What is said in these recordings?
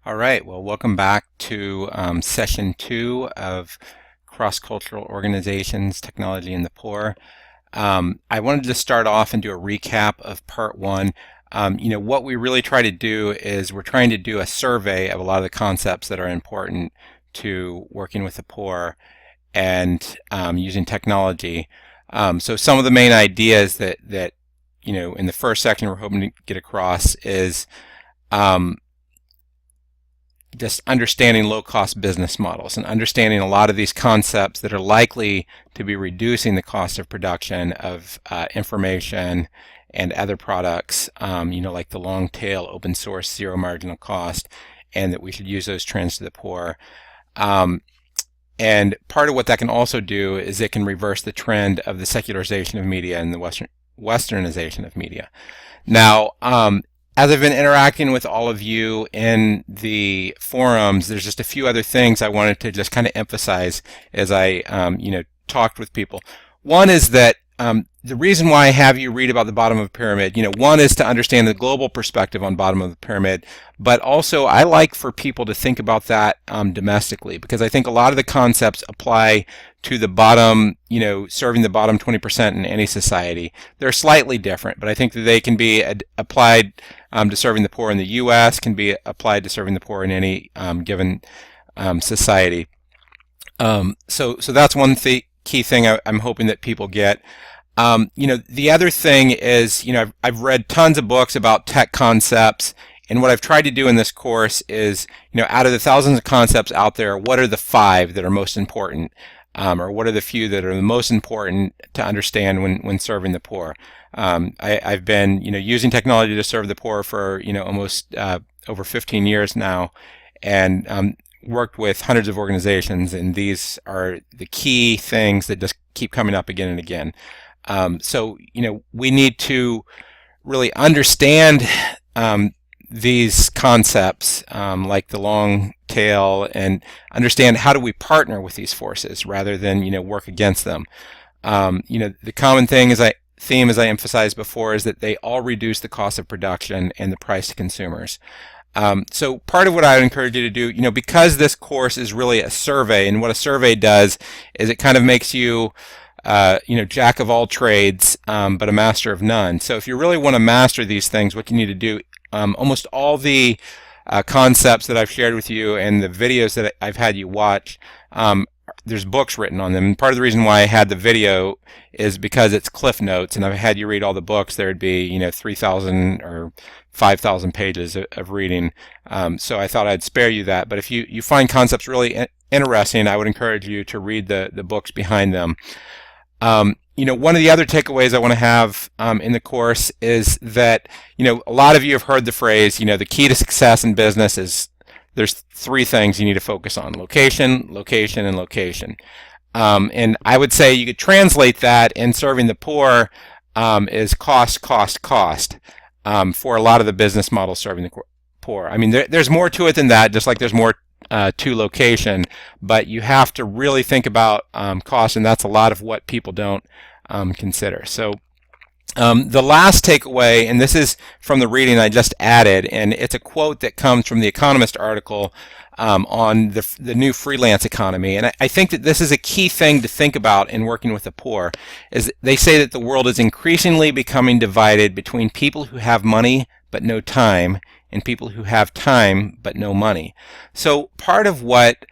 All right, well, welcome back to session 2 of Cross-Cultural Organizations, Technology and the Poor. I wanted to start off and do a recap of part 1. What we really try to do is we're trying to do a survey of a lot of the concepts that are important to working with the poor and using technology. So some of the main ideas that in the first section we're hoping to get across is just understanding low-cost business models and understanding a lot of these concepts that are likely to be reducing the cost of production of information and other products, like the long tail, open source, zero marginal cost, and that we should use those trends to the poor. And part of what that can also do is it can reverse the trend of the secularization of media and the westernization of media. Now, as I've been interacting with all of you in the forums, there's just a few other things I wanted to just kind of emphasize as I, talked with people. One is that the reason why I have you read about the bottom of the pyramid, one is to understand the global perspective on bottom of the pyramid, but also I like for people to think about that domestically, because I think a lot of the concepts apply to the bottom, serving the bottom 20% in any society. They're slightly different, but I think that they can be applied to serving the poor in the U.S., can be applied to serving the poor in any given society. So that's one key thing I'm hoping that people get. The other thing is, I've read tons of books about tech concepts, and what I've tried to do in this course is, out of the thousands of concepts out there, what are the 5 that are most important, or what are the few that are the most important to understand when serving the poor? I've been, using technology to serve the poor for, almost over 15 years now, and worked with hundreds of organizations, and these are the key things that just keep coming up again and again. So we need to really understand these concepts, like the long tail, and understand how do we partner with these forces rather than work against them. The common theme, as I emphasized before, is that they all reduce the cost of production and the price to consumers. So part of what I would encourage you to do, because this course is really a survey, and what a survey does is it kind of makes you jack of all trades, but a master of none. So if you really want to master these things, what you need to do, almost all the concepts that I've shared with you and the videos that I've had you watch, there's books written on them. And part of the reason why I had the video is because it's Cliff Notes, and if I had you read all the books, there'd be 3,000 or 5,000 pages of reading. So I thought I'd spare you that. But if you find concepts really interesting, I would encourage you to read the books behind them. One of the other takeaways I want to have in the course is that, a lot of you have heard the phrase, the key to success in business is there's 3 things you need to focus on: location, location, and location. And I would say you could translate that in serving the poor is cost, cost, cost for a lot of the business models serving the poor. I mean, there's more to it than that, just like there's more to location, but you have to really think about cost, and that's a lot of what people don't consider. So the last takeaway, and this is from the reading I just added, and it's a quote that comes from the Economist article on the new freelance economy, and I think that this is a key thing to think about in working with the poor. Is they say that the world is increasingly becoming divided between people who have money but no time and people who have time but no money. So part of what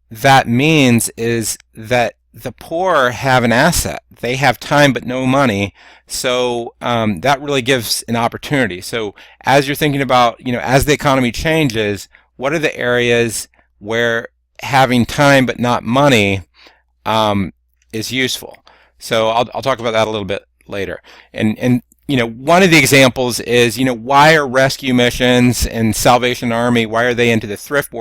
that means is that the poor have an asset. They have time but no money, so that really gives an opportunity. So as you're thinking about, as the economy changes, what are the areas where having time but not money is useful? So I'll talk about that a little bit later. And one of the examples is, why are rescue missions and Salvation Army, why are they into the thrift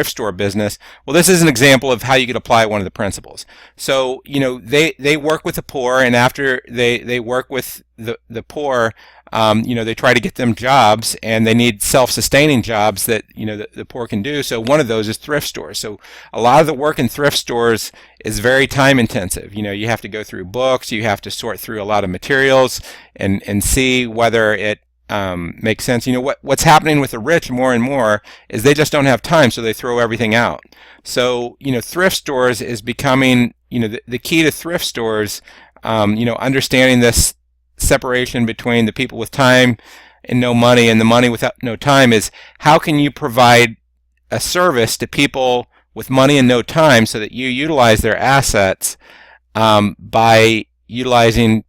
store business? Well, this is an example of how you could apply one of the principles. So, they work with the poor, and after they work with the poor, they try to get them jobs, and they need self-sustaining jobs that, the poor can do. So one of those is thrift stores. So a lot of the work in thrift stores is very time intensive. You have to go through books, you have to sort through a lot of materials and see whether it make sense. What's happening with the rich more and more is they just don't have time, so they throw everything out. So thrift stores is becoming the key to thrift stores. Understanding this separation between the people with time and no money and the money without no time is how can you provide a service to people with money and no time so that you utilize their assets by utilizing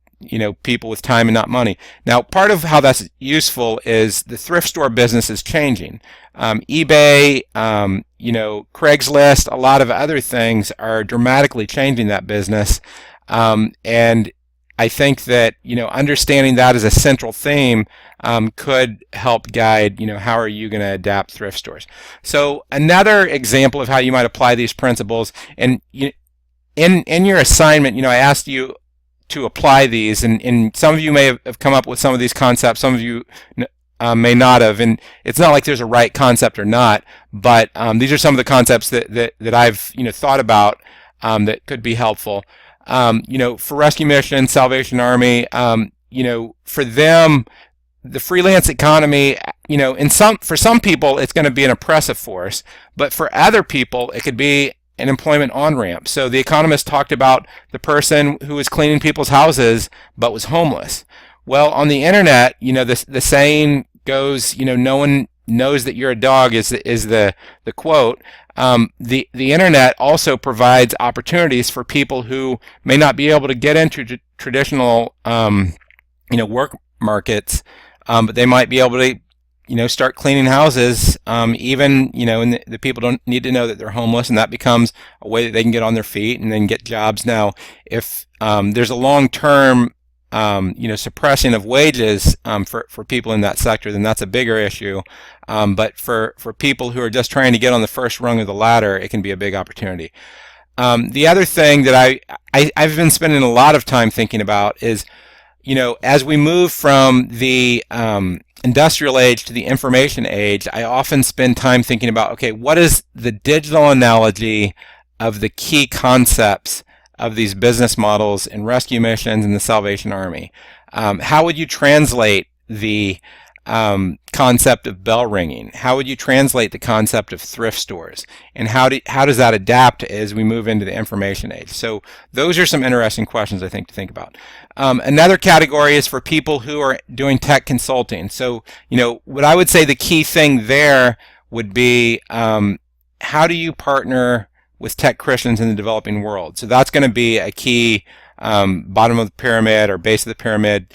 people with time and not money. Now, part of how that's useful is the thrift store business is changing. eBay, Craigslist, a lot of other things are dramatically changing that business. And I think that understanding that as a central theme could help guide how are you going to adapt thrift stores. So another example of how you might apply these principles, and in your assignment, I asked you to apply these, and some of you may have come up with some of these concepts, some of you may not have, and it's not like there's a right concept or not, but these are some of the concepts that I've thought about that could be helpful. For Rescue Mission, Salvation Army, for them, the freelance economy, for some people it's going to be an oppressive force, but for other people it could be an employment on-ramp. So The Economist talked about the person who was cleaning people's houses but was homeless. Well, on the internet, the saying goes, no one knows that you're a dog is the quote. The internet also provides opportunities for people who may not be able to get into traditional work markets, but they might be able to start cleaning houses, even, and the people don't need to know that they're homeless, and that becomes a way that they can get on their feet and then get jobs. Now, if there's a long-term, suppressing of wages for people in that sector, then that's a bigger issue. But for people who are just trying to get on the first rung of the ladder, it can be a big opportunity. The other thing that I've been spending a lot of time thinking about is, as we move from the industrial age to the information age, I often spend time thinking about, okay, what is the digital analogy of the key concepts of these business models in rescue missions and the Salvation Army? How would you translate the concept of bell ringing? How would you translate the concept of thrift stores? And how does that adapt as we move into the information age? So those are some interesting questions, I think, to think about. Another category is for people who are doing tech consulting. So, what I would say the key thing there would be, how do you partner with tech Christians in the developing world? So that's going to be a key bottom of the pyramid or base of the pyramid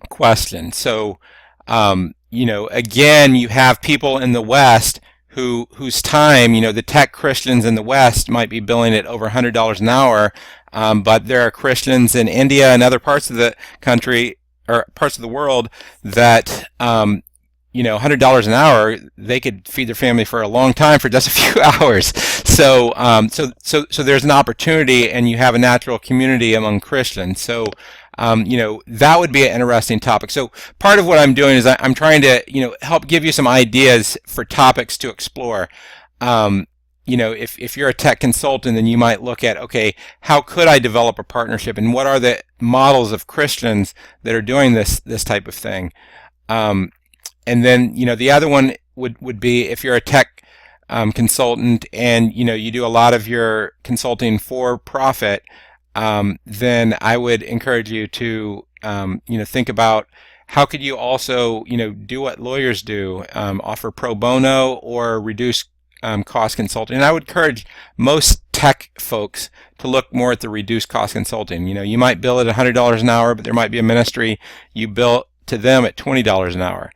question. So, again, you have people in the West whose time, the tech Christians in the West might be billing at over $100 an hour, but there are Christians in India and other parts of the country or parts of the world that, $100 an hour, they could feed their family for a long time for just a few hours. So, so there's an opportunity, and you have a natural community among Christians. So, that would be an interesting topic. So part of what I'm doing is I'm trying to, help give you some ideas for topics to explore. If you're a tech consultant, then you might look at, okay, how could I develop a partnership, and what are the models of Christians that are doing this type of thing? And then, the other one would be if you're a tech consultant and, you do a lot of your consulting for profit, then I would encourage you to, think about how could you also, do what lawyers do, offer pro bono or reduce cost consulting. And I would encourage most tech folks to look more at the reduced cost consulting. You might bill at $100 an hour, but there might be a ministry you bill to them at $20 an hour.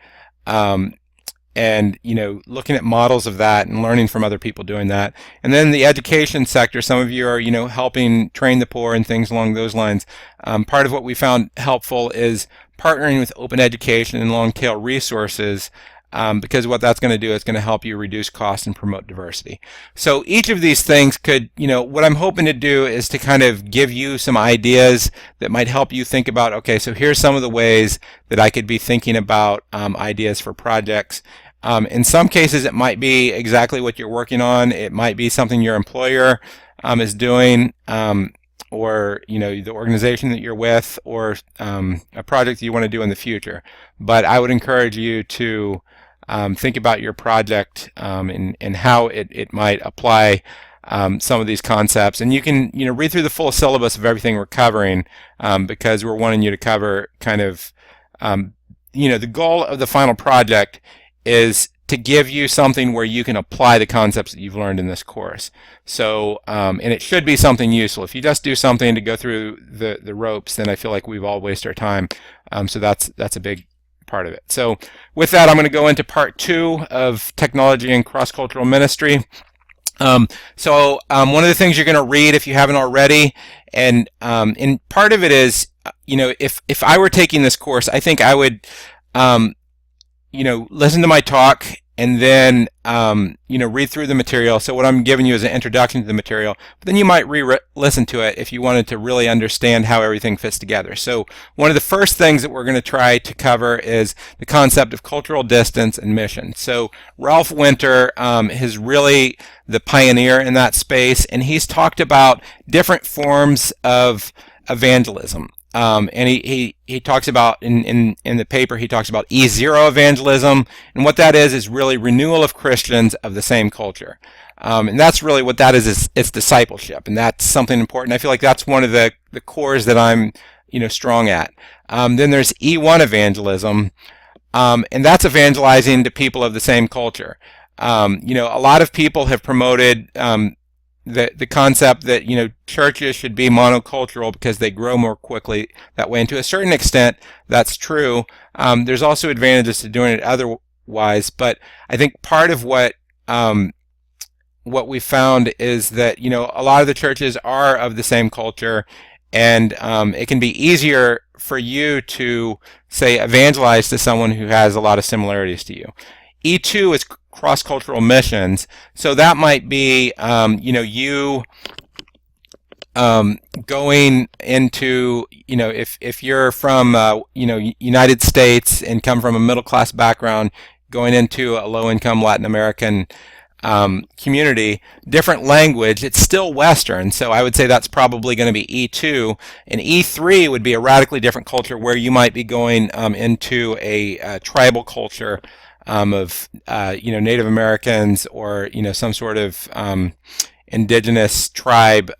And looking at models of that and learning from other people doing that. And then the education sector, some of you are helping train the poor and things along those lines. Part of what we found helpful is partnering with open education and long tail resources, because what that's going to do is going to help you reduce costs and promote diversity. So each of these things could, what I'm hoping to do is to kind of give you some ideas that might help you think about, okay, so here's some of the ways that I could be thinking about ideas for projects. In some cases, it might be exactly what you're working on. It might be something your employer is doing. or the organization that you're with, or a project that you want to do in the future. But I would encourage you to think about your project and how it might apply some of these concepts. And you can read through the full syllabus of everything we're covering, because we're wanting you to cover kind of the goal of the final project is to give you something where you can apply the concepts that you've learned in this course. So, and it should be something useful. If you just do something to go through the ropes, then I feel like we've all wasted our time. So that's a big part of it. So with that, I'm going to go into part 2 of technology and cross-cultural ministry. One of the things you're going to read, if you haven't already, and part of it is, if I were taking this course, I think I would listen to my talk and then, read through the material. So what I'm giving you is an introduction to the material, but then you might listen to it if you wanted to really understand how everything fits together. So one of the first things that we're going to try to cover is the concept of cultural distance and mission. So Ralph Winter is really the pioneer in that space, and he's talked about different forms of evangelism. And he talks about in the paper, he talks about E0 evangelism, and what that is really renewal of Christians of the same culture. And that's really what that is it's discipleship, and that's something important. I feel like that's one of the cores that I'm strong at. Then there's E1 evangelism, and that's evangelizing to people of the same culture. A lot of people have promoted the concept that churches should be monocultural because they grow more quickly that way, and to a certain extent that's true. There's also advantages to doing it otherwise, but I think part of what we found is that a lot of the churches are of the same culture, and it can be easier for you to say evangelize to someone who has a lot of similarities to you. E2 is cross-cultural missions, so that might be you going into if you're from United States and come from a middle-class background, going into a low-income Latin American community, different language, it's still Western, so I would say that's probably going to be E2, and E3 would be a radically different culture where you might be going into a tribal culture of Native Americans, or some sort of indigenous tribe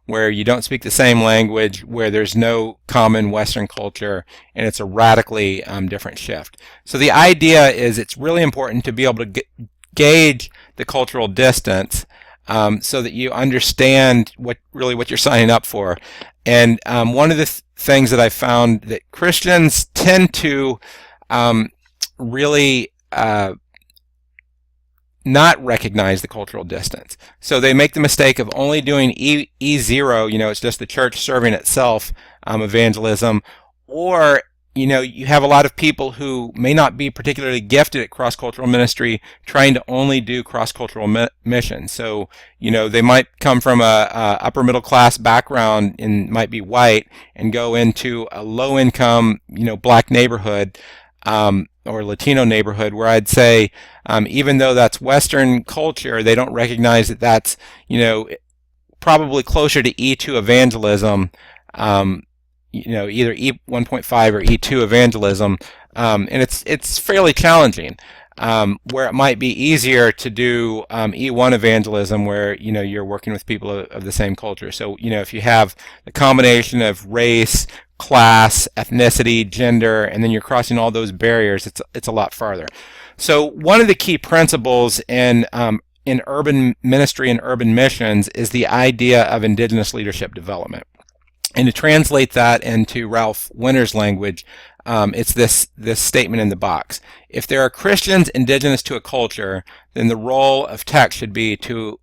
where you don't speak the same language, where there's no common Western culture, and it's a radically different shift. So the idea is it's really important to be able to gauge the cultural distance so that you understand what you're signing up for. And one of the things that I found that Christians tend to really not recognize the cultural distance. So they make the mistake of only doing E0, it's just the church serving itself, evangelism, or you have a lot of people who may not be particularly gifted at cross-cultural ministry trying to only do cross-cultural mission. So, they might come from a upper middle class background and might be white and go into a low-income, black neighborhood, or Latino neighborhood, where I'd say, even though that's Western culture, they don't recognize that that's, probably closer to E2 evangelism, either E1.5 or E2 evangelism, and it's fairly challenging. Where it might be easier to do E1 evangelism, where you're working with people of the same culture. So if you have the combination of race, class, ethnicity, gender, and then you're crossing all those barriers, it's a lot farther. So one of the key principles in urban ministry and urban missions is the idea of indigenous leadership development. And to translate that into Ralph Winter's language, it's this statement in the box. If there are Christians indigenous to a culture, then the role of tech should be to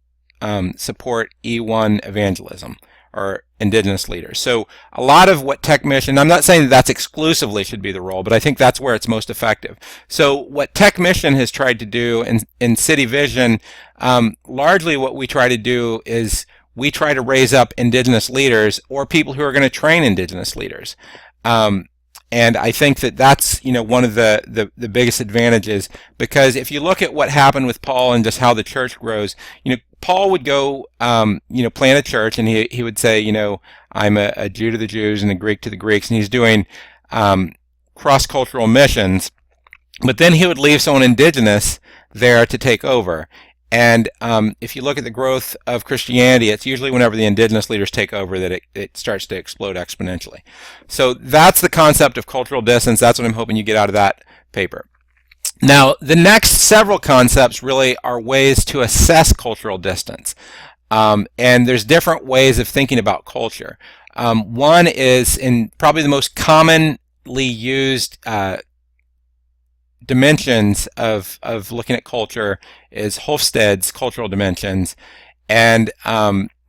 support E1 evangelism, or indigenous leaders. So a lot of what Tech Mission, I'm not saying that's exclusively should be the role, but I think that's where it's most effective. So what Tech Mission has tried to do in City Vision, largely what we try to do is we try to raise up indigenous leaders or people who are going to train indigenous leaders. And I think that that's, one of the biggest advantages, because if you look at what happened with Paul and just how the church grows, Paul would go, plant a church, and he would say, I'm a Jew to the Jews and a Greek to the Greeks, and he's doing cross-cultural missions. But then he would leave someone indigenous there to take over. And if you look at the growth of Christianity, it's usually whenever the indigenous leaders take over that it starts to explode exponentially. So that's the concept of cultural distance. That's what I'm hoping you get out of that paper. Now, the next several concepts really are ways to assess cultural distance. And there's different ways of thinking about culture. One is, in probably the most commonly used dimensions of looking at culture, is Hofstede's cultural dimensions, and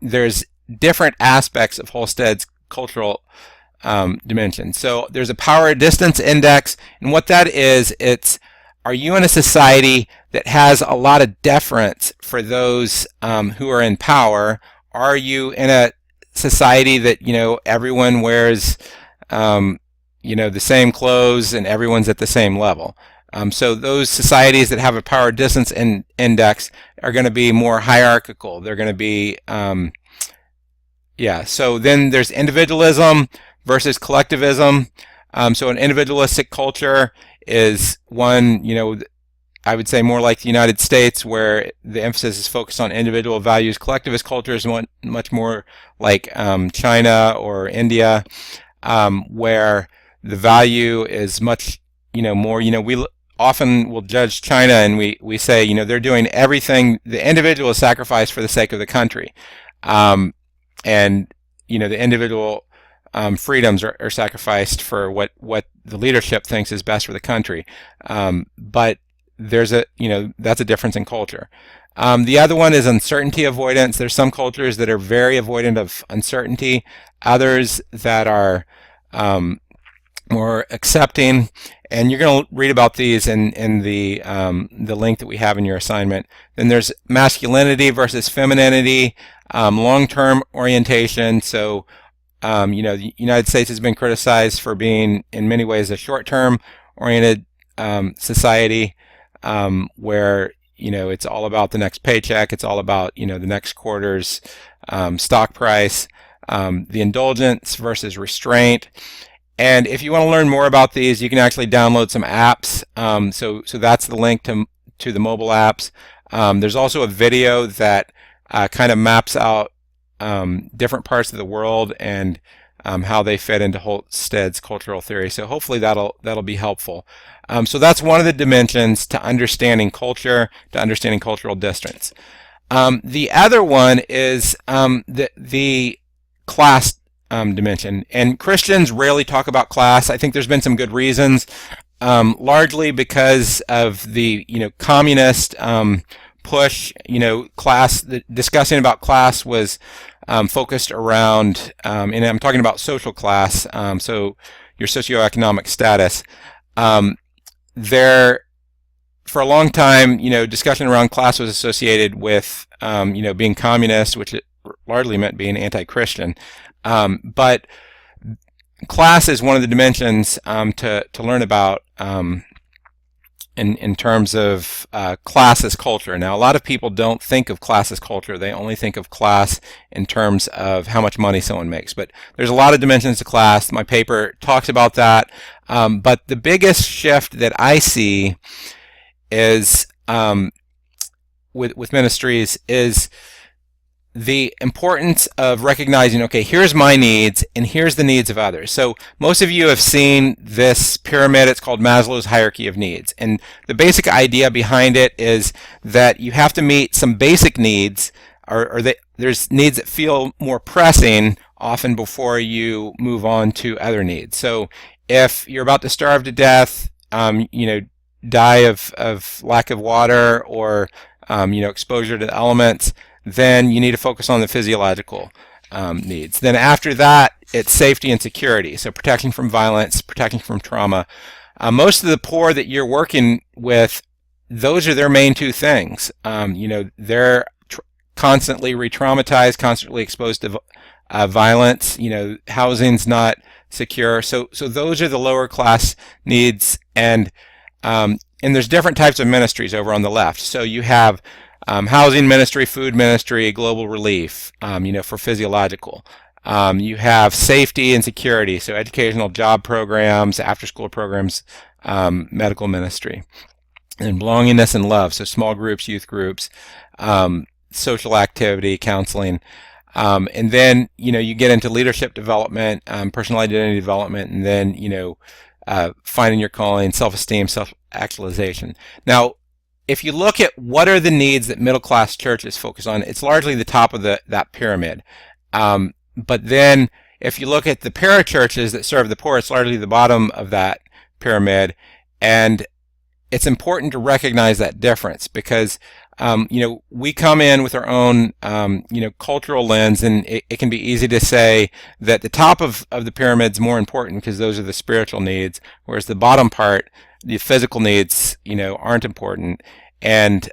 there's different aspects of Hofstede's cultural dimensions. So there's a power distance index, and what that is, are you in a society that has a lot of deference for those who are in power? Are you in a society that everyone wears the same clothes and everyone's at the same level? So those societies that have a power distance index are going to be more hierarchical. They're going to be, So then there's individualism versus collectivism. So an individualistic culture is one, I would say more like the United States, where the emphasis is focused on individual values. Collectivist culture is much more like China or India, where the value is much, more, we often will judge China and we say, they're doing everything, the individual is sacrificed for the sake of the country. And, the individual freedoms are sacrificed for what the leadership thinks is best for the country. But there's that's a difference in culture. The other one is uncertainty avoidance. There's some cultures that are very avoidant of uncertainty, others that are more accepting, and you're going to read about these in the link that we have in your assignment. Then there's masculinity versus femininity, long-term orientation. So, the United States has been criticized for being, in many ways, a short-term oriented society, where it's all about the next paycheck. It's all about the next quarter's stock price. The indulgence versus restraint. And if you want to learn more about these, you can actually download some apps. So that's the link to the mobile apps. There's also a video that kind of maps out different parts of the world and how they fit into Hofstede's cultural theory. So hopefully that'll be helpful. So that's one of the dimensions to understanding culture, to understanding cultural distance. The other one is the class dimension, and Christians rarely talk about class. I think there's been some good reasons, largely because of the communist push. Class, discussing about class was focused around, and I'm talking about social class, so your socioeconomic status. There, for a long time, discussion around class was associated with being communist, which it largely meant being anti-Christian. But class is one of the dimensions to learn about in terms of class as culture. Now, a lot of people don't think of class as culture. They only think of class in terms of how much money someone makes. But there's a lot of dimensions to class. My paper talks about that. But the biggest shift that I see is with ministries is the importance of recognizing, okay, here's my needs and here's the needs of others. So most of you have seen this pyramid. It's called Maslow's hierarchy of needs. And the basic idea behind it is that you have to meet some basic needs, or there's needs that feel more pressing often before you move on to other needs. So if you're about to starve to death, die of lack of water or exposure to the elements, then you need to focus on the physiological needs. Then after that, it's safety and security. So protection from violence, protection from trauma. Most of the poor that you're working with, those are their main two things. They're constantly re-traumatized, constantly exposed to violence. Housing's not secure. So those are the lower class needs, and there's different types of ministries over on the left. So you have housing ministry, food ministry, global relief, for physiological. You have safety and security, so educational job programs, after-school programs, medical ministry, and belongingness and love, so small groups, youth groups, social activity, counseling. And then, you get into leadership development, personal identity development, and then, finding your calling, self-esteem, self-actualization. Now, if you look at what are the needs that middle-class churches focus on, it's largely the top of that pyramid. But then, if you look at the parachurches that serve the poor, it's largely the bottom of that pyramid. And it's important to recognize that difference because we come in with our own, cultural lens, and it can be easy to say that the top of the pyramid is more important because those are the spiritual needs, whereas the bottom part, the physical needs, aren't important. And,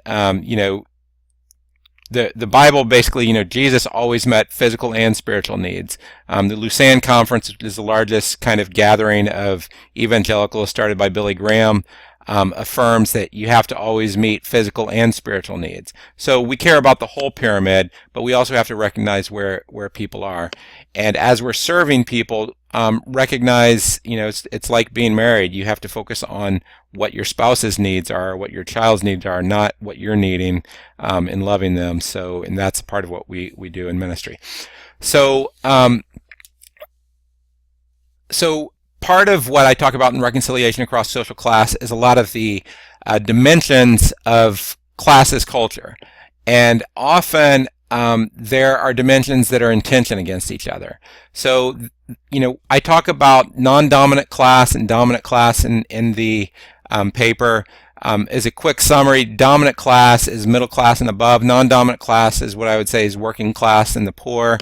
the Bible basically, Jesus always met physical and spiritual needs. The Lausanne Conference is the largest kind of gathering of evangelicals started by Billy Graham. Affirms that you have to always meet physical and spiritual needs. So we care about the whole pyramid, but we also have to recognize where people are. And as we're serving people, recognize, it's like being married. You have to focus on what your spouse's needs are, what your child's needs are, not what you're needing in loving them. So, and that's part of what we do in ministry. So, part of what I talk about in reconciliation across social class is a lot of the dimensions of classist culture. And often there are dimensions that are in tension against each other. So, I talk about non-dominant class and dominant class in the paper. As a quick summary, dominant class is middle class and above. Non-dominant class is what I would say is working class and the poor.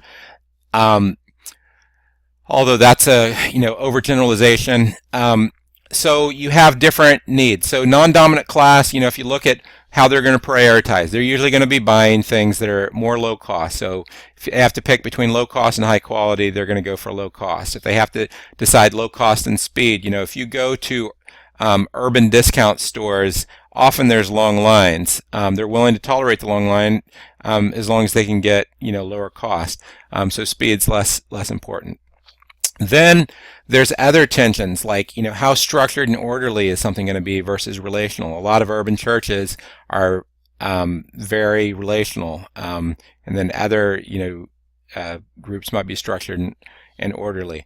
Although that's a overgeneralization. So you have different needs. So non-dominant class, if you look at how they're going to prioritize, they're usually going to be buying things that are more low cost. So if they have to pick between low cost and high quality, they're going to go for low cost. If they have to decide low cost and speed, if you go to urban discount stores, often there's long lines. They're willing to tolerate the long line as long as they can get lower cost. So speed's less important. Then there's other tensions like, how structured and orderly is something going to be versus relational. A lot of urban churches are very relational, and then other, groups might be structured and orderly.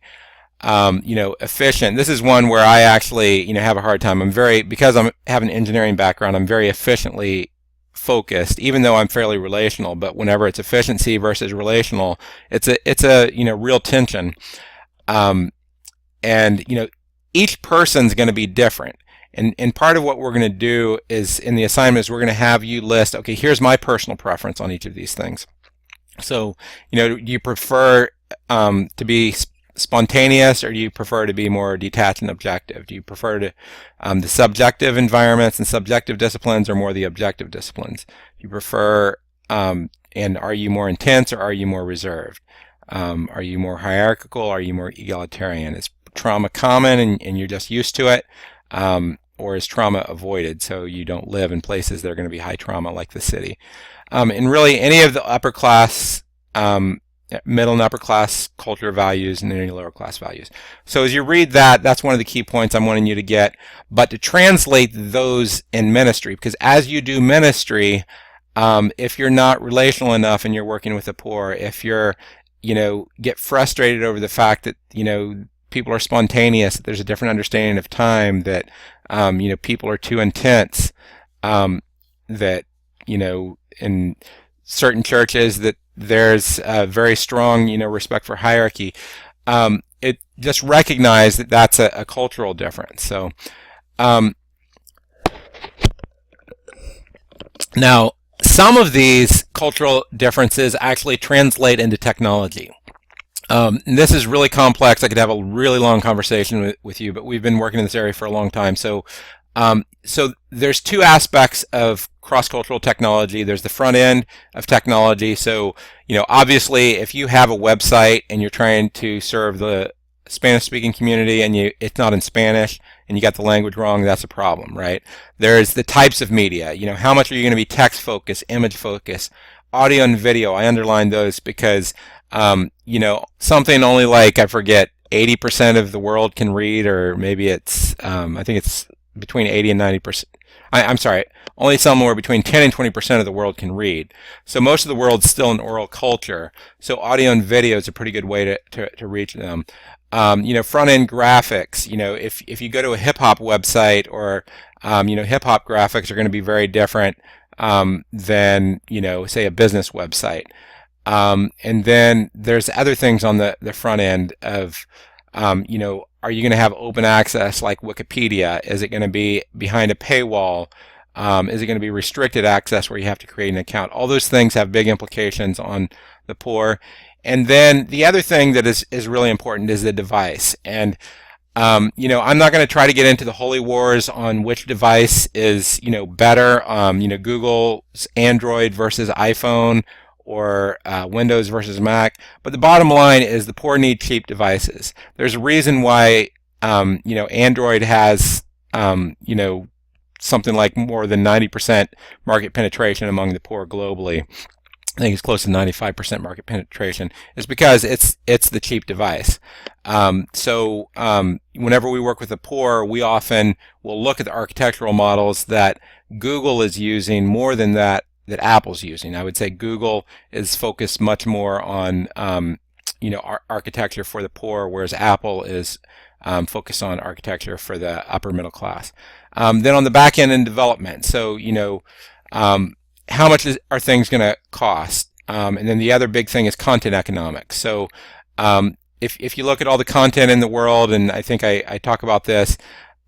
Efficient. This is one where I actually, have a hard time. Because I have an engineering background, I'm very efficiently focused, even though I'm fairly relational. But whenever it's efficiency versus relational, it's a real tension. And each person's going to be different. And part of what we're going to do is in the assignment is we're going to have you list, okay, here's my personal preference on each of these things. So, do you prefer to be spontaneous, or do you prefer to be more detached and objective? Do you prefer to the subjective environments and subjective disciplines, or more the objective disciplines? Do you prefer, and are you more intense, or are you more reserved? Are you more hierarchical? Are you more egalitarian? Is trauma common and you're just used to it? Or is trauma avoided so you don't live in places that are going to be high trauma like the city? And really any of the upper class, middle and upper class culture values, and any lower class values. So as you read that, that's one of the key points I'm wanting you to get. But to translate those in ministry, because as you do ministry, if you're not relational enough and you're working with the poor, if you're get frustrated over the fact that, people are spontaneous, that there's a different understanding of time, that, people are too intense, that, in certain churches that there's a very strong, respect for hierarchy. It just recognize that that's a cultural difference. So, now, some of these cultural differences actually translate into technology. This is really complex. I could have a really long conversation with you, but we've been working in this area for a long time. So there's two aspects of cross-cultural technology. There's the front end of technology. So, obviously, if you have a website and you're trying to serve the Spanish-speaking community and it's not in Spanish and you got the language wrong, that's a problem, right? There's the types of media. How much are you going to be text-focused, image-focused, audio and video? I underline those because, something only like, I forget, 80% of the world can read, or maybe it's, I think it's between 80 and 90%. I'm sorry, only somewhere between 10 and 20% of the world can read. So most of the world's still in oral culture. So audio and video is a pretty good way to reach them. Front-end graphics, if you go to a hip-hop website or, hip-hop graphics are going to be very different than, say a business website. And then there's other things on the front end of, are you going to have open access like Wikipedia? Is it going to be behind a paywall? Is it going to be restricted access where you have to create an account? All those things have big implications on the poor. And then the other thing that is really important is the device. And I'm not going to try to get into the holy wars on which device is better. Google's Android versus iPhone, or Windows versus Mac. But the bottom line is the poor need cheap devices. There's a reason why Android has something like more than 90% market penetration among the poor globally. I think it's close to 95% market penetration. Is because it's the cheap device. So whenever we work with the poor, we often will look at the architectural models that Google is using more than that Apple's using. I would say Google is focused much more on architecture for the poor, whereas Apple is focused on architecture for the upper middle class. Then on the back end in development, so how much are things going to cost? And then the other big thing is content economics. So if you look at all the content in the world, and I think I talk about this,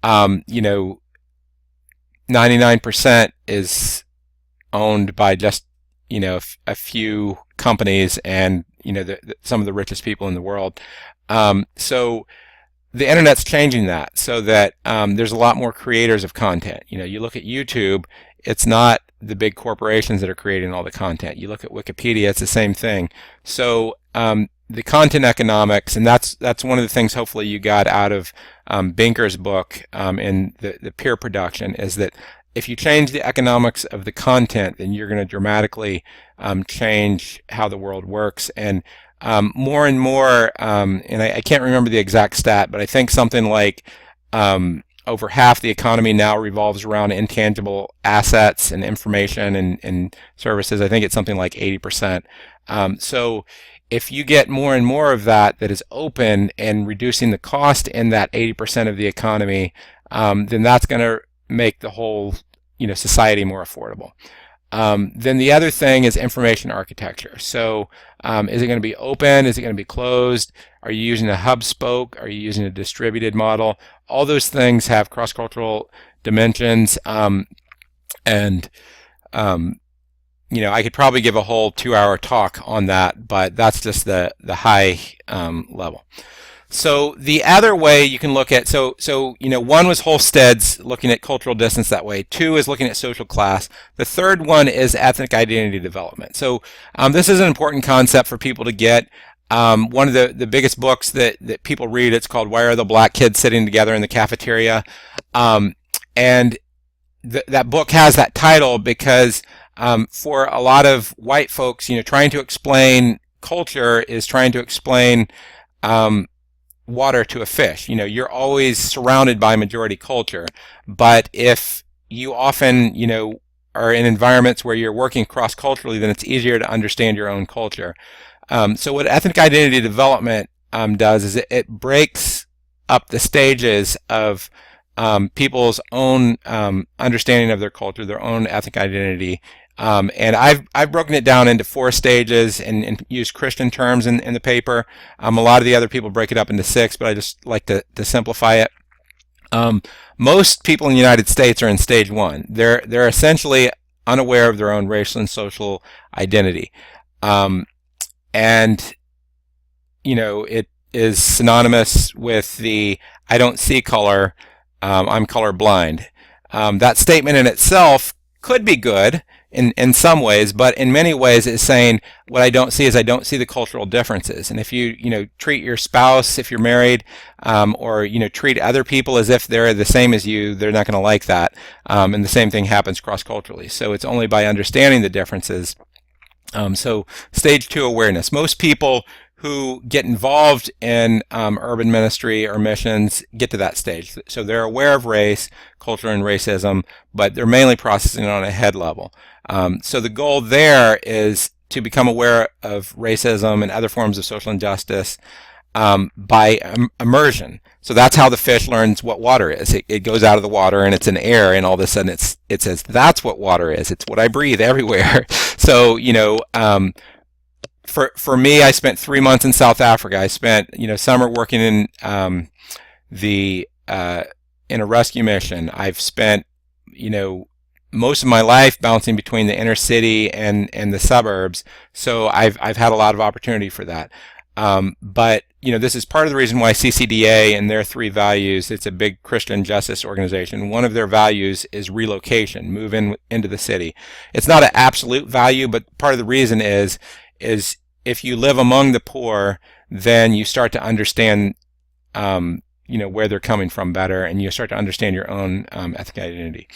99% is owned by just a few companies and some of the richest people in the world. So the internet's changing that so that there's a lot more creators of content. You look at YouTube, it's not the big corporations that are creating all the content. You look at Wikipedia, it's the same thing. So the content economics, and that's one of the things hopefully you got out of Binker's book in the peer production, is that if you change the economics of the content, then you're going to dramatically change how the world works. And more and more, and I can't remember the exact stat, but I think something like over half the economy now revolves around intangible assets and information and services. I think it's something like 80%. So if you get more and more of that is open and reducing the cost in that 80% of the economy, then that's going to make the whole society more affordable. Then the other thing is information architecture. So is it going to be open? Is it going to be closed? Are you using a hub spoke? Are you using a distributed model? All those things have cross-cultural dimensions. I could probably give a whole 2-hour talk on that, but that's just the high level. So the other way you can look at, one was Holstead's looking at cultural distance that way. 2 is looking at social class. The third one is ethnic identity development. So this is an important concept for people to get. One of the biggest books that people read, it's called Why Are the Black Kids Sitting Together in the Cafeteria? And that book has that title because for a lot of white folks, trying to explain culture is trying to explain water to a fish. You're always surrounded by majority culture, but if you often, are in environments where you're working cross-culturally, then it's easier to understand your own culture. So what ethnic identity development does is it breaks up the stages of people's own understanding of their culture, their own ethnic identity. And I've broken it down into 4 stages and used Christian terms in the paper. A lot of the other people break it up into 6, but I just like to simplify it. Most people in the United States are in stage 1. They're essentially unaware of their own racial and social identity. And it is synonymous with the I don't see color, I'm colorblind. That statement in itself could be good in some ways, but in many ways it's saying what I don't see is I don't see the cultural differences. And if you treat your spouse, if you're married, or treat other people as if they're the same as you, they're not going to like that. And the same thing happens cross-culturally. So it's only by understanding the differences. So stage 2 awareness. Most people who get involved in urban ministry or missions get to that stage. So they're aware of race, culture, and racism, but they're mainly processing it on a head level. So the goal there is to become aware of racism and other forms of social injustice by immersion. So that's how the fish learns what water is. It goes out of the water and it's in air, and all of a sudden it says, that's what water is. It's what I breathe everywhere. So, for me, I spent 3 months in South Africa. I spent, summer working in in a rescue mission. I've spent, most of my life bouncing between the inner city and the suburbs. So I've had a lot of opportunity for that. But this is part of the reason why CCDA and their 3 values, it's a big Christian justice organization. One of their values is relocation, move into the city. It's not an absolute value, but part of the reason is if you live among the poor, then you start to understand, where they're coming from better, and you start to understand your own ethnic identity.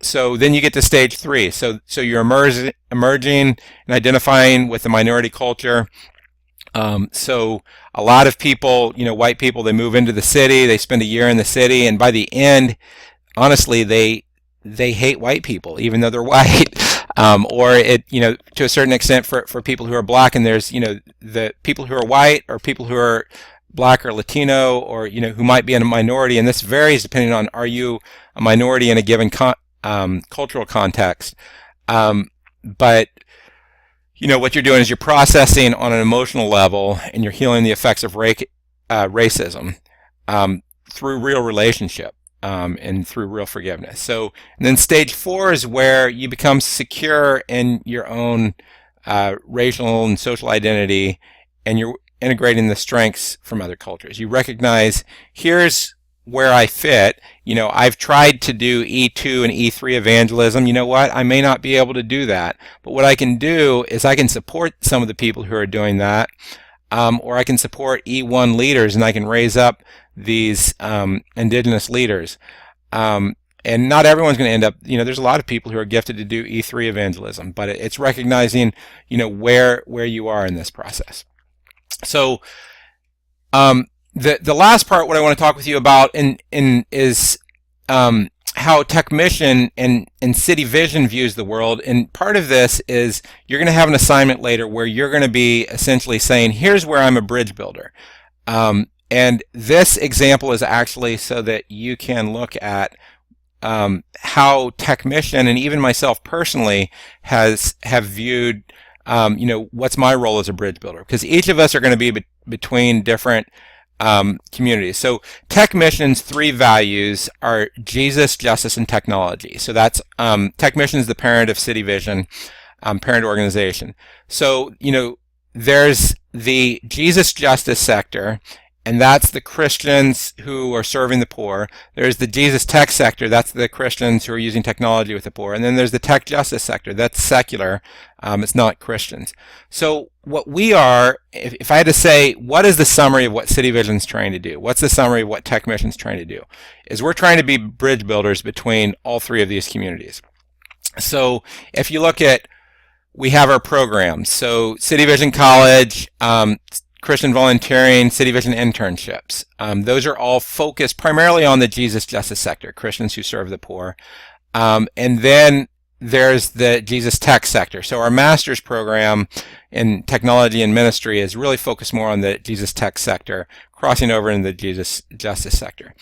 So then you get to stage 3. So you're emerging and identifying with the minority culture. So a lot of people, white people, they move into the city, they spend a year in the city, and by the end, honestly, they hate white people, even though they're white. Or to a certain extent for people who are black, and there's, the people who are white or people who are black or Latino, or, who might be in a minority, and this varies depending on, are you a minority in a given cultural context. But what you're doing is you're processing on an emotional level, and you're healing the effects of racism through real relationship and through real forgiveness. So, and then stage 4 is where you become secure in your own racial and social identity, and you're integrating the strengths from other cultures. You recognize, here's where I fit. I've tried to do E2 and E3 evangelism. You know what? I may not be able to do that. But what I can do is I can support some of the people who are doing that, or I can support E1 leaders, and I can raise up these indigenous leaders. And not everyone's going to end up, there's a lot of people who are gifted to do E3 evangelism, but it's recognizing, where you are in this process. So, the last part, what I want to talk with you about is how Tech Mission and City Vision views the world. And part of this is you're going to have an assignment later where you're going to be essentially saying, here's where I'm a bridge builder. And this example is actually so that you can look at how Tech Mission, and even myself personally, have viewed, what's my role as a bridge builder. Because each of us are going to be between different communities. So Tech Mission's 3 values are Jesus, justice, and technology. So that's Tech Mission is the parent of City Vision, parent organization. So there's the Jesus justice sector, and that's the Christians who are serving the poor. There's the Jesus tech sector, that's the Christians who are using technology with the poor. And then there's the tech justice sector, that's secular, it's not Christians. So what we are, if I had to say, what is the summary of what City Vision's trying to do? What's the summary of what Tech Mission's trying to do? Is we're trying to be bridge builders between all 3 of these communities. So if you look at, we have our programs. So City Vision College, Christian volunteering, City Vision internships. Those are all focused primarily on the Jesus justice sector, Christians who serve the poor. And then there's the Jesus tech sector. So our master's program in technology and ministry is really focused more on the Jesus tech sector, crossing over into the Jesus justice sector.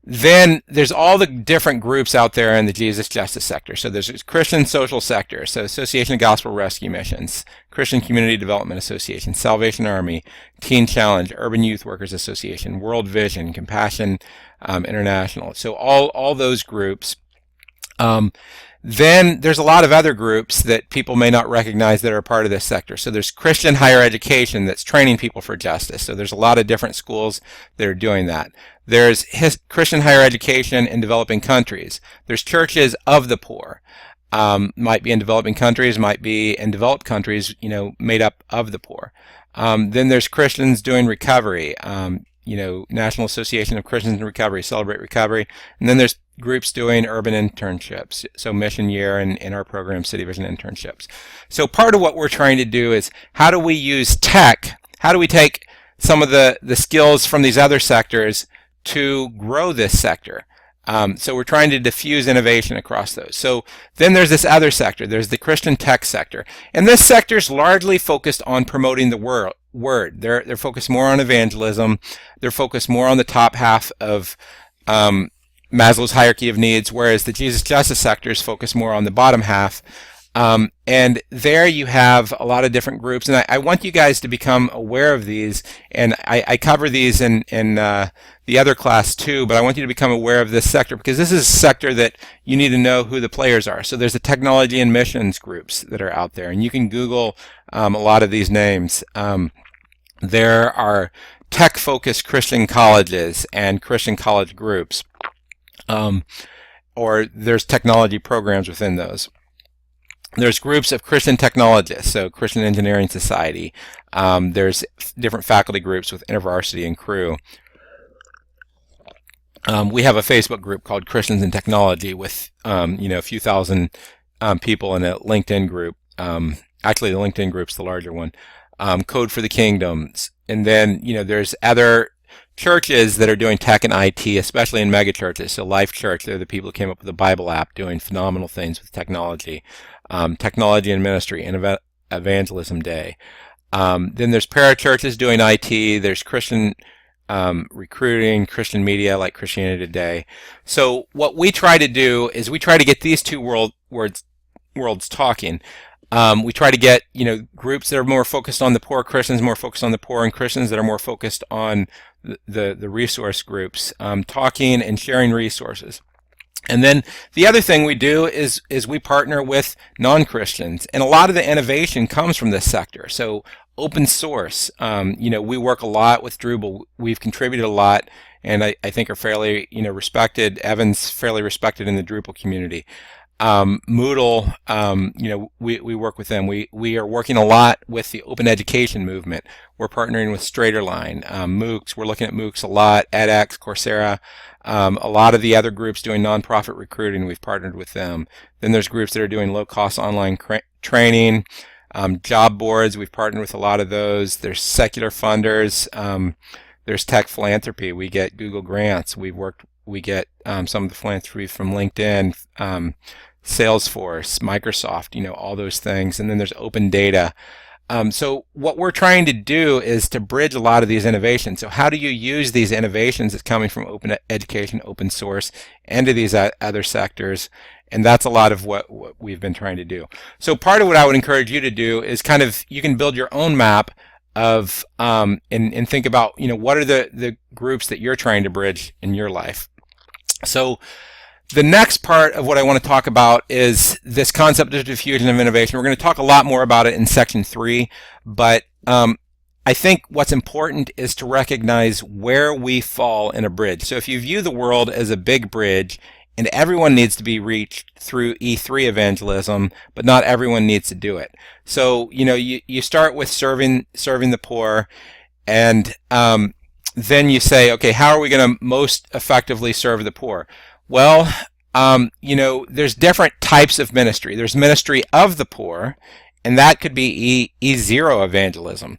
Then there's all the different groups out there in the Jesus justice sector. So there's Christian social sector, so Association of Gospel Rescue Missions, Christian Community Development Association, Salvation Army, Teen Challenge, Urban Youth Workers Association, World Vision, Compassion International. So all those groups. Then there's a lot of other groups that people may not recognize that are part of this sector. So there's Christian higher education that's training people for justice. So there's a lot of different schools that are doing that. There's Christian higher education in developing countries. There's churches of the poor. Might be in developing countries, might be in developed countries, made up of the poor. Then there's Christians doing recovery. National Association of Christians in Recovery, Celebrate Recovery. And then there's groups doing urban internships, so Mission Year and in our program, City Vision internships. So part of what we're trying to do is how do we use tech, how do we take some of the skills from these other sectors to grow this sector? So we're trying to diffuse innovation across those. So then there's this other sector, there's the Christian tech sector. And this sector is largely focused on promoting the word. They're focused more on evangelism. They're focused more on the top half of Maslow's hierarchy of needs, whereas the Jesus Justice sector is focused more on the bottom half. And there you have a lot of different groups, and I want you guys to become aware of these, and I cover these in the other class too, but I want you to become aware of this sector because this is a sector that you need to know who the players are. So there's the technology and missions groups that are out there, and you can Google a lot of these names. There are tech-focused Christian colleges and Christian college groups. Or there's technology programs within those. There's groups of Christian technologists, so Christian Engineering Society. There's different faculty groups with InterVarsity and Cru. We have a Facebook group called Christians in Technology with a few thousand people in a LinkedIn group. Actually, the LinkedIn group's the larger one. Code for the Kingdoms. And then there's other churches that are doing tech and IT, especially in mega churches. So Life Church, they're the people who came up with the Bible app doing phenomenal things with technology. Technology and Ministry, and Evangelism Day. Then there's parachurches doing IT. There's Christian recruiting, Christian media like Christianity Today. So what we try to do is we try to get these two worlds talking. We try to get groups that are more focused on the poor, Christians more focused on the poor, and Christians that are more focused on the resource groups, talking and sharing resources. And then the other thing we do is we partner with non-Christians, and a lot of the innovation comes from this sector. So open source, we work a lot with Drupal. We've contributed a lot, and I think are fairly respected. Evan's fairly respected in the Drupal community. Moodle, we work with them. We are working a lot with the open education movement. We're partnering with Straighterline, MOOCs. We're looking at MOOCs a lot, edX, Coursera. A lot of the other groups doing nonprofit recruiting, we've partnered with them. Then there's groups that are doing low-cost online training, job boards. We've partnered with a lot of those. There's secular funders. There's tech philanthropy. We get Google grants. We get some of the philanthropy from LinkedIn, Salesforce, Microsoft, all those things. And then there's open data. So what we're trying to do is to bridge a lot of these innovations. So how do you use these innovations that's coming from open education, open source, into these other sectors? And that's a lot of what we've been trying to do. So part of what I would encourage you to do is you can build your own map of and think about what are the groups that you're trying to bridge in your life. So the next part of what I want to talk about is this concept of diffusion of innovation. We're going to talk a lot more about it in section 3, but I think what's important is to recognize where we fall in a bridge. So if you view the world as a big bridge and everyone needs to be reached through E3 evangelism, but not everyone needs to do it. So you start with serving the poor, and then you say, okay, how are we going to most effectively serve the poor? Well, there's different types of ministry. There's ministry of the poor, and that could be E0 evangelism.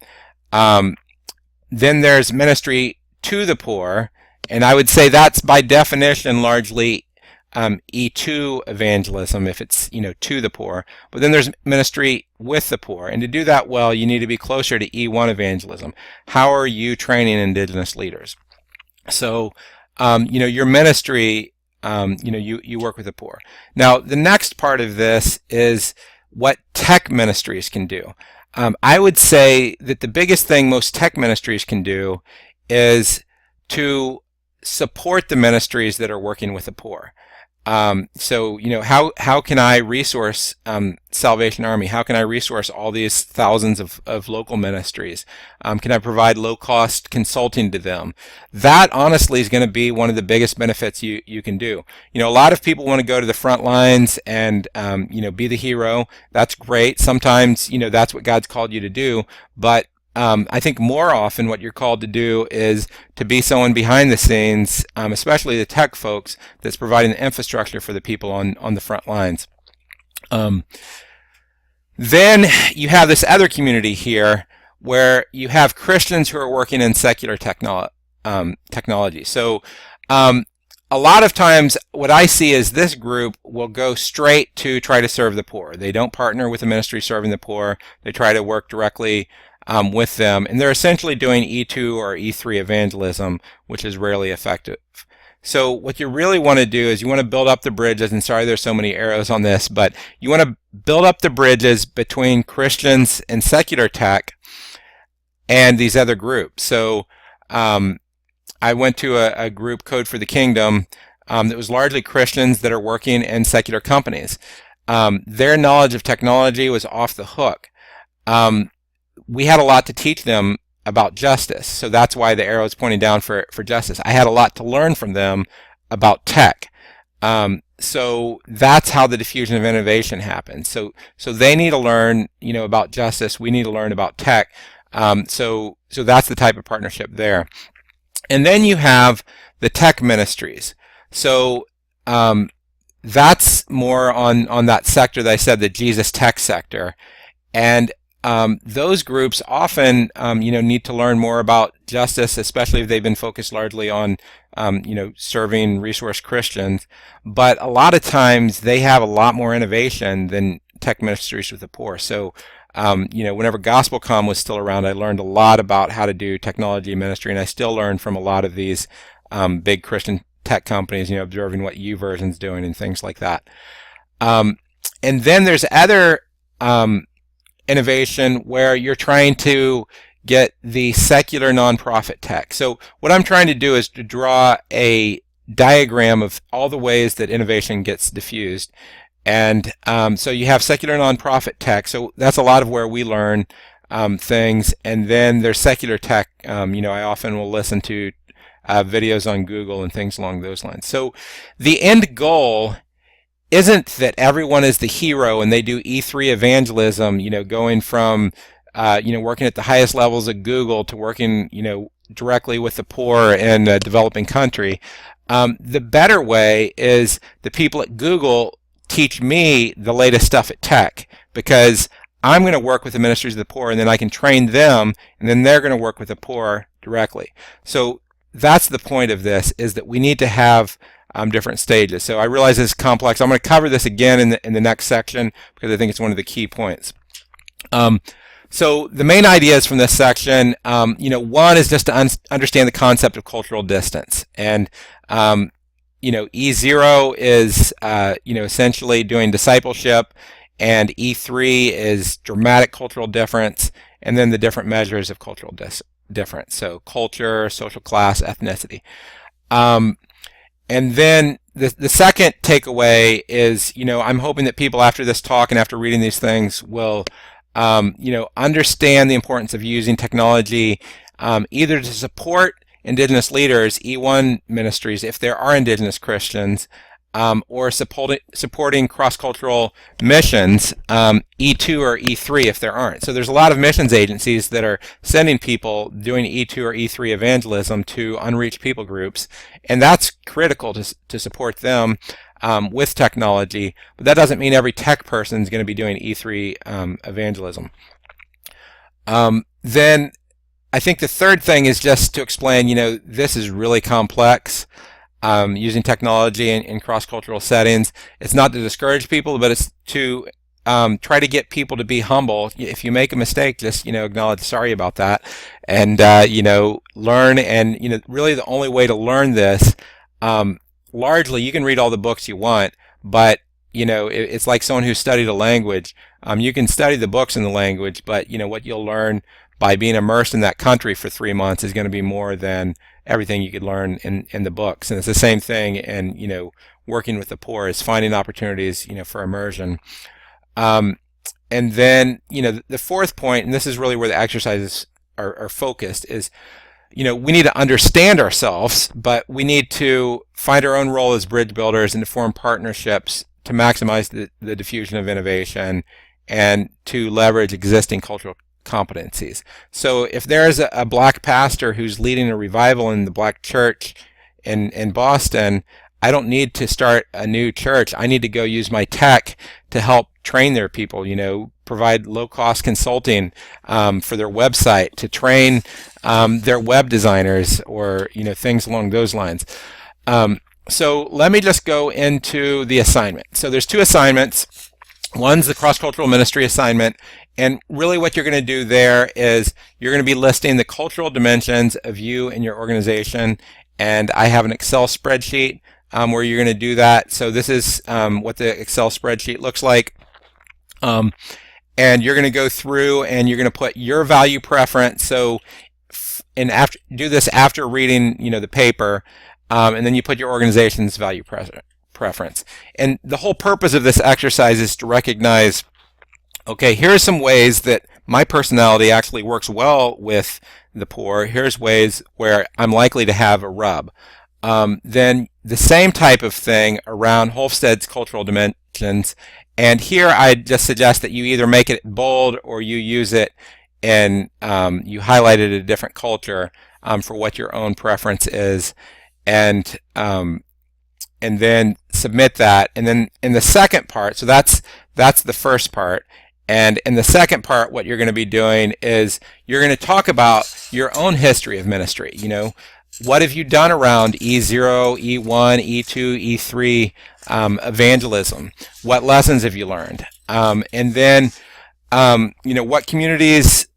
Then there's ministry to the poor, and I would say that's by definition largely E2 evangelism if it's to the poor. But then there's ministry with the poor, and to do that well, you need to be closer to E1 evangelism. How are you training indigenous leaders? So, your ministry. You work with the poor. Now, the next part of this is what tech ministries can do. I would say that the biggest thing most tech ministries can do is to support the ministries that are working with the poor. So, how can I resource Salvation Army? How can I resource all these thousands of local ministries? Can I provide low-cost consulting to them? That honestly is going to be one of the biggest benefits you can do. A lot of people want to go to the front lines and be the hero. That's great. Sometimes that's what God's called you to do, but I think more often what you're called to do is to be someone behind the scenes, especially the tech folks, that's providing the infrastructure for the people on the front lines. Then you have this other community here where you have Christians who are working in secular technology. So a lot of times what I see is this group will go straight to try to serve the poor. They don't partner with the ministry serving the poor. They try to work directly with them, and they're essentially doing E2 or E3 evangelism, which is rarely effective. So what you really want to do is you want to build up the bridges, and sorry there's so many arrows on this, but you want to build up the bridges between Christians and secular tech and these other groups. So I went to a group, Code for the Kingdom, that was largely Christians that are working in secular companies. Their knowledge of technology was off the hook. We had a lot to teach them about justice, so that's why the arrow is pointing down for justice. I had a lot to learn from them about tech. So that's how the diffusion of innovation happens. So they need to learn, about justice. We need to learn about tech. So that's the type of partnership there. And then you have the tech ministries. So that's more on that sector that I said, the Jesus Tech sector. And those groups often, need to learn more about justice, especially if they've been focused largely on, serving resource Christians. But a lot of times they have a lot more innovation than tech ministries with the poor. So, whenever GospelCom was still around, I learned a lot about how to do technology ministry, and I still learn from a lot of these big Christian tech companies, observing what YouVersion's doing and things like that. And then there's other innovation where you're trying to get the secular nonprofit tech. So what I'm trying to do is to draw a diagram of all the ways that innovation gets diffused. And so you have secular nonprofit tech. So that's a lot of where we learn things. And then there's secular tech. I often will listen to videos on Google and things along those lines. So the end goal isn't that everyone is the hero and they do E3 evangelism, going from, working at the highest levels of Google to working, directly with the poor in a developing country. The better way is the people at Google teach me the latest stuff at tech, because I'm going to work with the ministries of the poor, and then I can train them, and then they're going to work with the poor directly. So that's the point of this, is that we need to have different stages. So I realize this is complex. I'm going to cover this again in the next section, because I think it's one of the key points. So the main ideas from this section, one is just to understand the concept of cultural distance. And, E0 is, essentially doing discipleship, and E3 is dramatic cultural difference, and then the different measures of cultural difference. So culture, social class, ethnicity. And then the second takeaway is, I'm hoping that people after this talk and after reading these things will, understand the importance of using technology either to support Indigenous leaders, E1 ministries, if there are Indigenous Christians, or supporting cross-cultural missions, E2 or E3 if there aren't. So there's a lot of missions agencies that are sending people doing E2 or E3 evangelism to unreached people groups, and that's critical to support them with technology, but that doesn't mean every tech person is going to be doing E3 evangelism. Then I think the third thing is just to explain, this is really complex. Using technology in cross-cultural settings. It's not to discourage people, but it's to try to get people to be humble. If you make a mistake, just acknowledge sorry about that, and learn. And really the only way to learn this, largely you can read all the books you want, but it's like someone who studied a language. You can study the books in the language, but what you'll learn by being immersed in that country for 3 months is going to be more than everything you could learn in the books. And it's the same thing in working with the poor is finding opportunities, for immersion. And then, the fourth point, and this is really where the exercises are focused, is, we need to understand ourselves, but we need to find our own role as bridge builders and to form partnerships to maximize the diffusion of innovation and to leverage existing cultural competencies. So if there's a black pastor who's leading a revival in the black church in Boston, I don't need to start a new church. I need to go use my tech to help train their people, provide low-cost consulting for their website, to train their web designers, or things along those lines. So let me just go into the assignment. So there's two assignments. One's the cross-cultural ministry assignment, and really what you're going to do there is you're going to be listing the cultural dimensions of you and your organization, and I have an Excel spreadsheet where you're going to do that. So this is what the Excel spreadsheet looks like. And you're going to go through and you're going to put your value preference. So, do this after reading, the paper, and then you put your organization's value preference. And the whole purpose of this exercise is to recognize, okay, here are some ways that my personality actually works well with the poor. Here's ways where I'm likely to have a rub. Then the same type of thing around Hofstede's cultural dimensions. And here I just suggest that you either make it bold or you use it and you highlight it a different culture for what your own preference is, and then submit that. And then in the second part, so that's the first part. And in the second part, what you're going to be doing is you're going to talk about your own history of ministry. What have you done around E0, E1, E2, E3 evangelism? What lessons have you learned? And then, what communities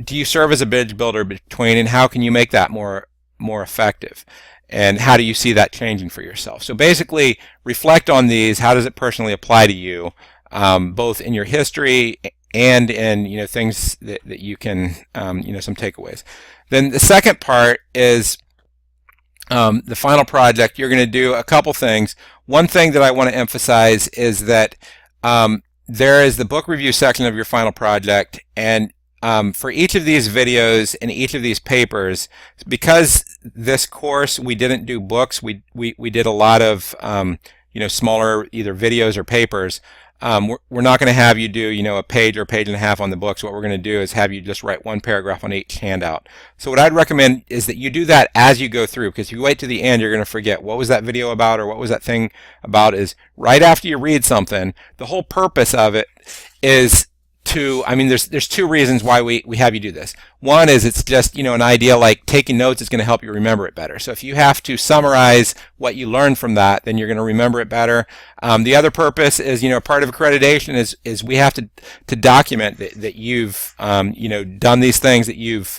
do you serve as a bridge builder between, and how can you make that more effective? And how do you see that changing for yourself? So basically, reflect on these. How does it personally apply to you, both in your history and in things that you can some takeaways. Then the second part is the final project. You're going to do a couple things. One thing that I want to emphasize is that there is the book review section of your final project, and for each of these videos and each of these papers, because this course we didn't do books, we did a lot of smaller either videos or papers. We're not going to have you do a page or a page and a half on the books. What we're going to do is have you just write one paragraph on each handout. So what I'd recommend is that you do that as you go through, because if you wait to the end, you're going to forget what was that video about or what was that thing about. Is right after you read something, the whole purpose of it is to, there's two reasons why we have you do this. One is it's just, an idea like taking notes is going to help you remember it better. So if you have to summarize what you learned from that, then you're going to remember it better. The other purpose is, part of accreditation is we have to document that you've, done these things, that you've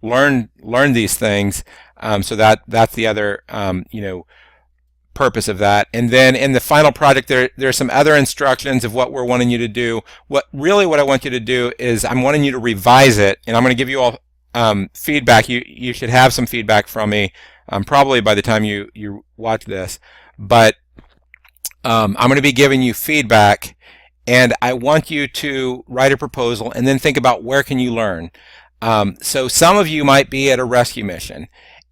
learned these things. So that's the other, purpose of that. And then in the final project, there's some other instructions of what we're wanting you to do. What I want you to do is I'm wanting you to revise it, and I'm going to give you all feedback. You should have some feedback from me probably by the time you watch this. But I'm going to be giving you feedback, and I want you to write a proposal and then think about where can you learn. So some of you might be at a rescue mission,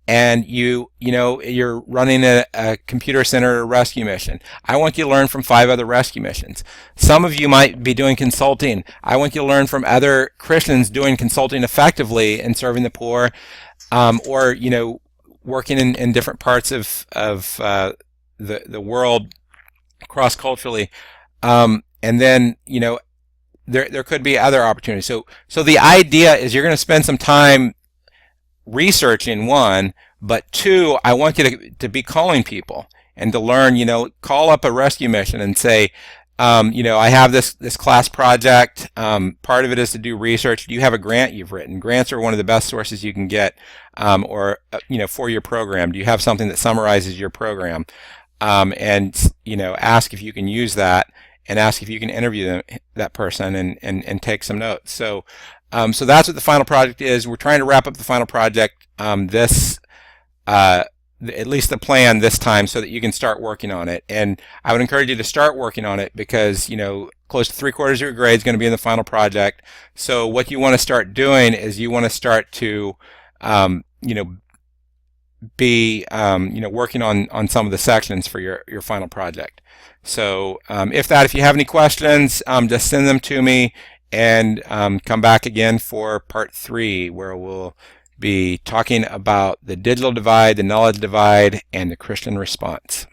and you're running a computer center rescue mission. I want you to learn from 5 other rescue missions. Some of you might be doing consulting. I want you to learn from other Christians doing consulting effectively and serving the poor, or working in different parts of the world cross-culturally. And then there could be other opportunities. So the idea is you're going to spend some time researching, one, but two, I want you to be calling people and to learn, call up a rescue mission and say, I have this class project. Part of it is to do research. Do you have a grant you've written? Grants are one of the best sources you can get, or for your program. Do you have something that summarizes your program? And ask if you can use that, and ask if you can interview that person and take some notes. So that's what the final project is. We're trying to wrap up the final project this at least the plan this time so that you can start working on it. And I would encourage you to start working on it because, close to 3/4 of your grade is going to be in the final project. So what you want to start doing is you want to start to, be, working on some of the sections for your final project. So if you have any questions, just send them to me and come back again for part 3, where we'll be talking about the digital divide, the knowledge divide, and the Christian response.